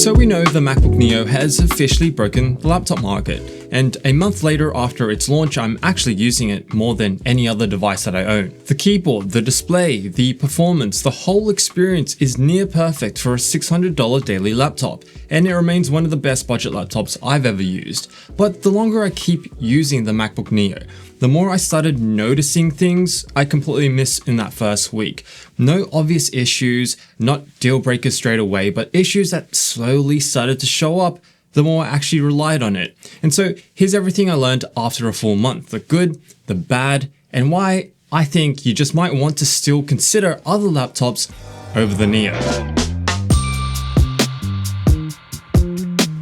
So we know the MacBook Neo has officially broken the laptop market, and a month later after its launch, I'm actually using it more than any other device that I own. The keyboard, the display, the performance, the whole experience is near perfect for a $600 daily laptop, and it remains one of the best budget laptops I've ever used. But the longer I keep using the MacBook Neo, the more I started noticing things I completely missed in that first week. No obvious issues, not deal breakers straight away, but issues that slowly started to show up the more I actually relied on it. And so here's everything I learned after a full month, the good, the bad, and why I think you just might want to still consider other laptops over the Neo.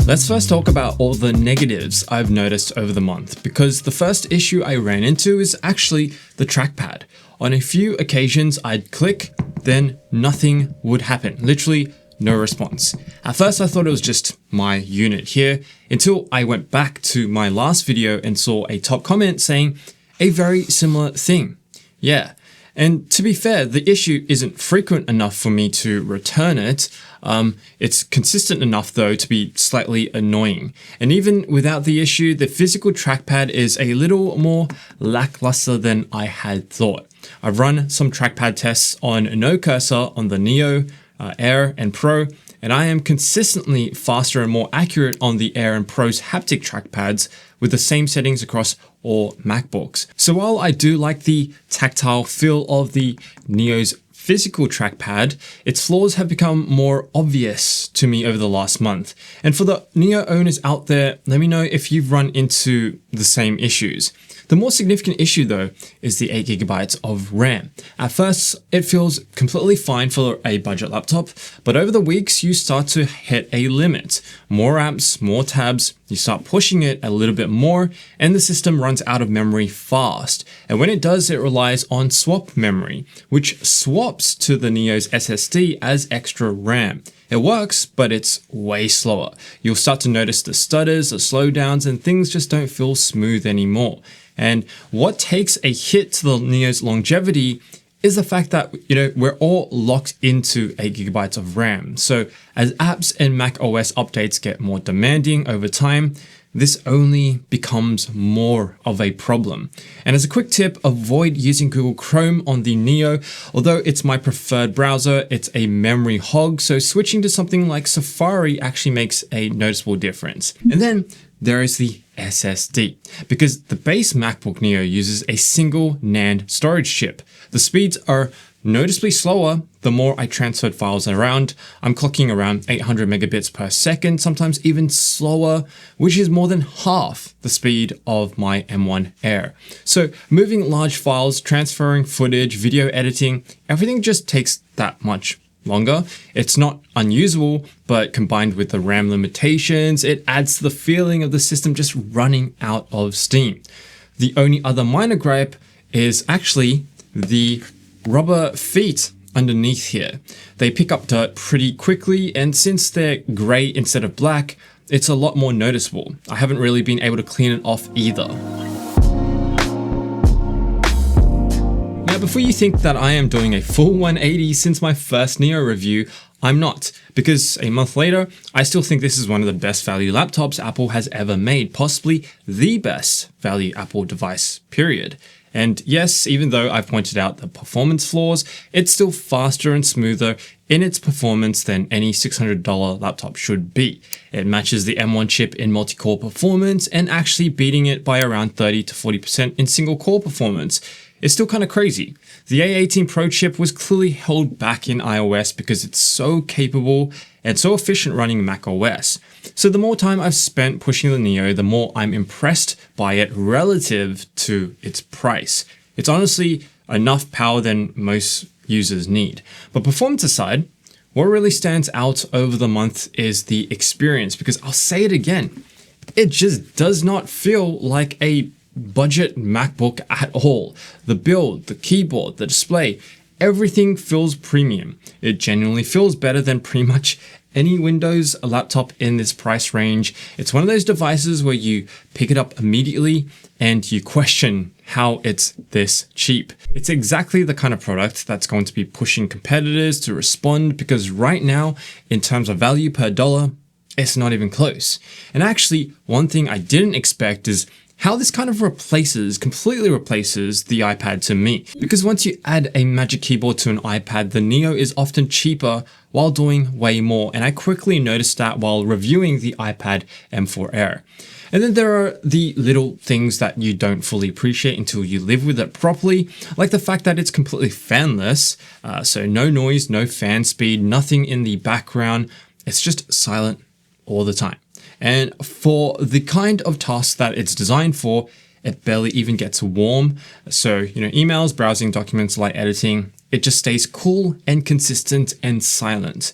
Let's first talk about all the negatives I've noticed over the month, because the first issue I ran into is actually the trackpad. On a few occasions I'd click, then nothing would happen, literally no response. At first I thought it was just my unit here, until I went back to my last video and saw a top comment saying a very similar thing. Yeah. And to be fair, the issue isn't frequent enough for me to return it. It's consistent enough though to be slightly annoying. And even without the issue, the physical trackpad is a little more lackluster than I had thought. I've run some trackpad tests on no cursor on the Neo, Air and Pro, and I am consistently faster and more accurate on the Air and Pro's haptic trackpads with the same settings across all MacBooks. So while I do like the tactile feel of the Neo's physical trackpad, its flaws have become more obvious to me over the last month. And for the Neo owners out there, let me know if you've run into the same issues. The more significant issue though is the 8GB of RAM. At first, it feels completely fine for a budget laptop, but over the weeks you start to hit a limit. More apps, more tabs, you start pushing it a little bit more, and the system runs out of memory fast. And when it does, it relies on swap memory, which swaps to the Neo's SSD as extra RAM. It works, but it's way slower. You'll start to notice the stutters, the slowdowns, and things just don't feel smooth anymore. And what takes a hit to the Neo's longevity is the fact that, we're all locked into 8GB of RAM. So as apps and Mac OS updates get more demanding over time, this only becomes more of a problem. And as a quick tip, avoid using Google Chrome on the Neo. Although it's my preferred browser, it's a memory hog, so switching to something like Safari actually makes a noticeable difference. And then there is the SSD, because the base MacBook Neo uses a single NAND storage chip. The speeds are noticeably slower the more I transferred files around. I'm clocking around 800 megabits per second, sometimes even slower, which is more than half the speed of my M1 Air. So moving large files, transferring footage, video editing, everything just takes that much longer. It's not unusable, but combined with the RAM limitations, it adds to the feeling of the system just running out of steam. The only other minor gripe is actually the rubber feet underneath here. They pick up dirt pretty quickly, and since they're gray instead of black, it's a lot more noticeable. I haven't really been able to clean it off either. Now, before you think that I am doing a full 180 since my first Neo review, I'm not, because a month later, I still think this is one of the best value laptops Apple has ever made, possibly the best value Apple device, period. And yes, even though I've pointed out the performance flaws, it's still faster and smoother in its performance than any $600 laptop should be. It matches the M1 chip in multi-core performance and actually beating it by around 30 to 40% in single core performance. It's still kind of crazy. The A18 Pro chip was clearly held back in iOS because it's so capable and so efficient running Mac OS. So the more time I've spent pushing the Neo, the more I'm impressed by it relative to its price. It's honestly enough power than most users need. But performance aside, what really stands out over the month is the experience, because I'll say it again, it just does not feel like a budget MacBook at all. The build, the keyboard, the display, everything feels premium. It genuinely feels better than pretty much any Windows laptop in this price range. It's one of those devices where you pick it up immediately and you question how it's this cheap. It's exactly the kind of product that's going to be pushing competitors to respond, because right now, in terms of value per dollar, It's not even close. And actually, one thing I didn't expect is how this kind of completely replaces the iPad to me. Because once you add a Magic Keyboard to an iPad, the Neo is often cheaper while doing way more. And I quickly noticed that while reviewing the iPad M4 Air. And then there are the little things that you don't fully appreciate until you live with it properly, like the fact that it's completely fanless, so no noise, no fan speed, nothing in the background. It's just silent all the time. And for the kind of task that it's designed for, it barely even gets warm. So, emails, browsing, documents, light editing, it just stays cool and consistent and silent.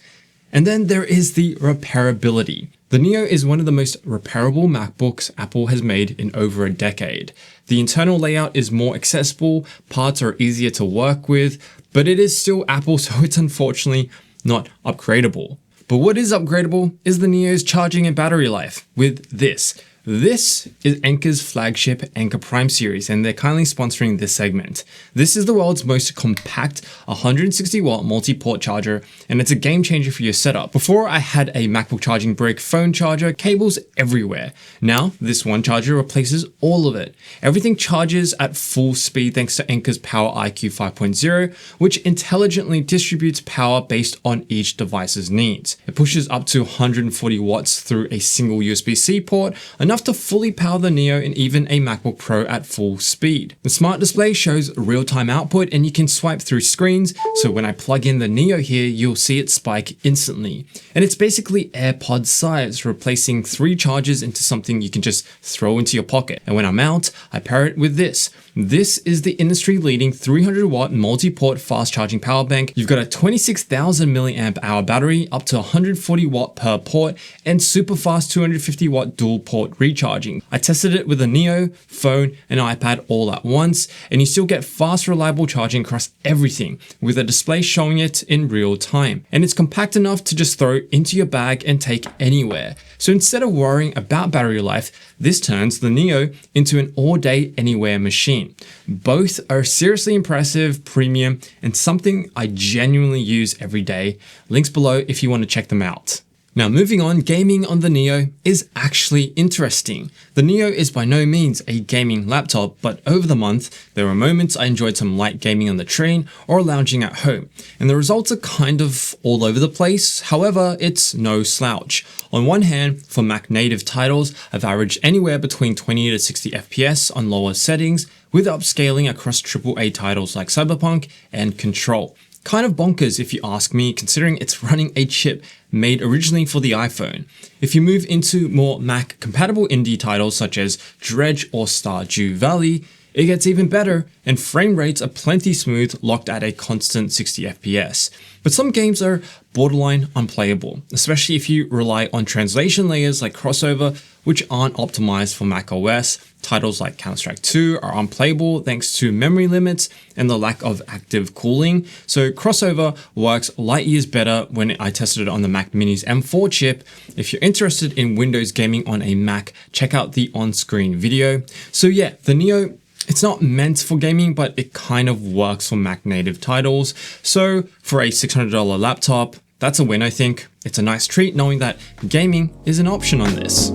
And then there is the repairability. The Neo is one of the most repairable MacBooks Apple has made in over a decade. The internal layout is more accessible, parts are easier to work with, but it is still Apple, so it's unfortunately not upgradable. But what is upgradable is the Neo's charging and battery life with this. This is Anker's flagship Anker Prime series, and they're kindly sponsoring this segment. This is the world's most compact 160 watt multi-port charger, and it's a game changer for your setup. Before, I had a MacBook charging brick, phone charger, cables everywhere. Now, this one charger replaces all of it. Everything charges at full speed thanks to Anker's Power IQ 5.0, which intelligently distributes power based on each device's needs. It pushes up to 140 watts through a single USB-C port, enough to fully power the Neo and even a MacBook Pro at full speed. The smart display shows real-time output and you can swipe through screens, so when I plug in the Neo here, you'll see it spike instantly. And it's basically AirPod size, replacing 3 chargers into something you can just throw into your pocket. And when I'm out, I pair it with this. This is the industry-leading 300 watt multi-port fast charging power bank. You've got a 26,000 milliamp hour battery, up to 140 watt per port, and super fast 250 watt dual port recharging. I tested it with a Neo, phone, and iPad all at once, and you still get fast, reliable charging across everything, with a display showing it in real time. And it's compact enough to just throw into your bag and take anywhere. So instead of worrying about battery life, this turns the Neo into an all-day, anywhere machine. Both are seriously impressive, premium, and something I genuinely use every day. Links below if you want to check them out. Now moving on, gaming on the Neo is actually interesting. The Neo is by no means a gaming laptop, but over the month, there were moments I enjoyed some light gaming on the train or lounging at home, and the results are kind of all over the place. However, it's no slouch. On one hand, for Mac native titles, I've averaged anywhere between 20 to 60 FPS on lower settings, with upscaling across AAA titles like Cyberpunk and Control. Kind of bonkers if you ask me, considering it's running a chip made originally for the iPhone. If you move into more Mac-compatible indie titles such as Dredge or Stardew Valley, it gets even better, and frame rates are plenty smooth, locked at a constant 60 FPS. But some games are borderline unplayable, especially if you rely on translation layers like Crossover, which aren't optimized for macOS. Titles like Counter-Strike 2 are unplayable thanks to memory limits and the lack of active cooling. So Crossover works light years better when I tested it on the Mac Mini's M4 chip. If you're interested in Windows gaming on a Mac, check out the on-screen video. So yeah, the Neo, it's not meant for gaming, but it kind of works for Mac native titles. So for a $600 laptop, that's a win, I think. It's a nice treat knowing that gaming is an option on this.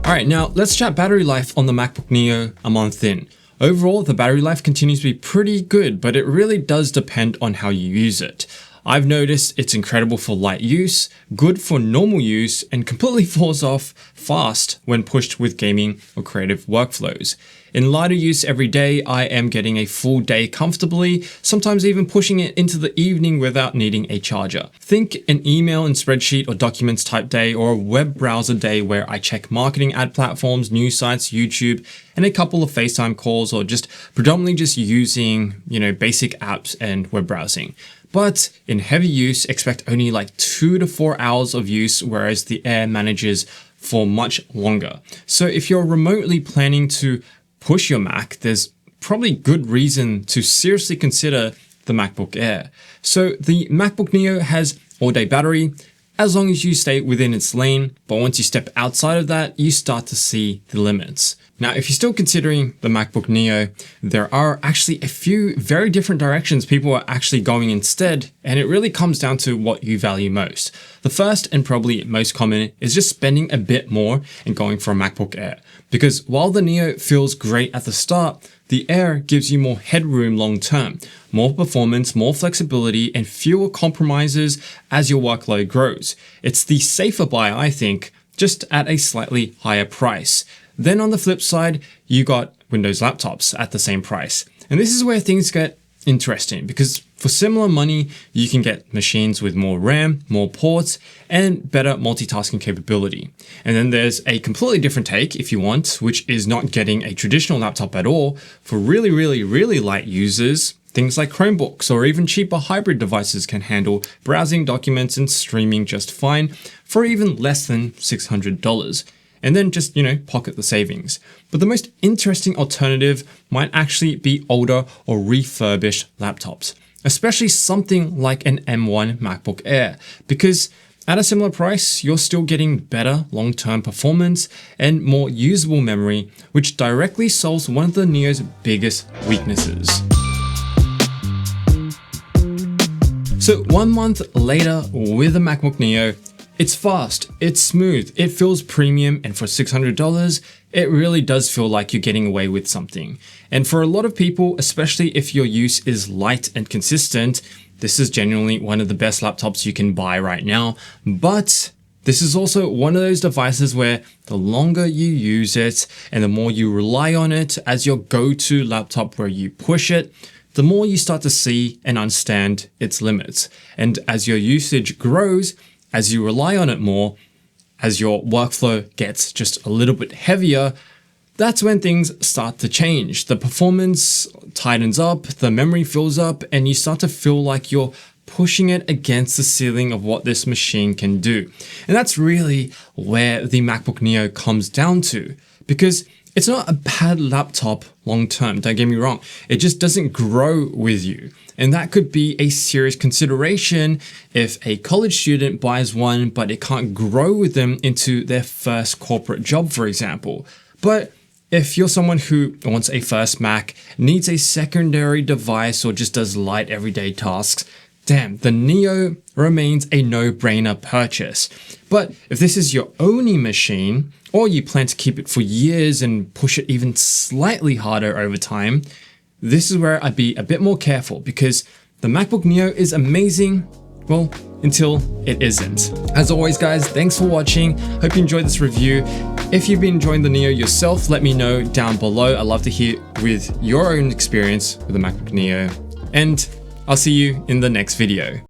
Alright, now let's chat battery life on the MacBook Neo a month in. Overall, the battery life continues to be pretty good, but it really does depend on how you use it. I've noticed it's incredible for light use, good for normal use, and completely falls off fast when pushed with gaming or creative workflows. In lighter use every day, I am getting a full day comfortably, sometimes even pushing it into the evening without needing a charger. Think an email and spreadsheet or documents type day, or a web browser day where I check marketing ad platforms, news sites, YouTube, and a couple of FaceTime calls, or just predominantly just using, basic apps and web browsing. But in heavy use, expect only like 2 to 4 hours of use, whereas the Air manages for much longer. So if you're remotely planning to push your Mac, there's probably good reason to seriously consider the MacBook Air. So the MacBook Neo has all-day battery, as long as you stay within its lane, but once you step outside of that, you start to see the limits. Now, if you're still considering the MacBook Neo, there are actually a few very different directions people are actually going instead, and it really comes down to what you value most. The first and probably most common is just spending a bit more and going for a MacBook Air. Because while the Neo feels great at the start, the Air gives you more headroom long term, more performance, more flexibility, and fewer compromises as your workload grows. It's the safer buy, I think, just at a slightly higher price. Then on the flip side, you got Windows laptops at the same price. And this is where things get interesting because for similar money, you can get machines with more RAM, more ports, and better multitasking capability. And then there's a completely different take if you want, which is not getting a traditional laptop at all. For really light users, things like Chromebooks or even cheaper hybrid devices can handle browsing, documents, and streaming just fine for even less than $600. And then just, pocket the savings. But the most interesting alternative might actually be older or refurbished laptops, especially something like an M1 MacBook Air, because at a similar price, you're still getting better long-term performance and more usable memory, which directly solves one of the Neo's biggest weaknesses. So 1 month later with the MacBook Neo, it's fast, it's smooth, it feels premium, and for $600, it really does feel like you're getting away with something. And for a lot of people, especially if your use is light and consistent, this is genuinely one of the best laptops you can buy right now. But this is also one of those devices where the longer you use it and the more you rely on it as your go-to laptop where you push it, the more you start to see and understand its limits. And as your usage grows, as you rely on it more, as your workflow gets just a little bit heavier, that's when things start to change. The performance tightens up, the memory fills up, and you start to feel like you're pushing it against the ceiling of what this machine can do. And that's really where the MacBook Neo comes down to, because it's not a bad laptop long term, don't get me wrong. It just doesn't grow with you. And that could be a serious consideration if a college student buys one, but it can't grow with them into their first corporate job, for example. But if you're someone who wants a first Mac, needs a secondary device, or just does light everyday tasks, damn, the Neo remains a no-brainer purchase. But if this is your only machine, or you plan to keep it for years and push it even slightly harder over time, this is where I'd be a bit more careful, because the MacBook Neo is amazing, well, until it isn't. As always, guys, thanks for watching. Hope you enjoyed this review. If you've been enjoying the Neo yourself, let me know down below. I'd love to hear with your own experience with the MacBook Neo. And I'll see you in the next video.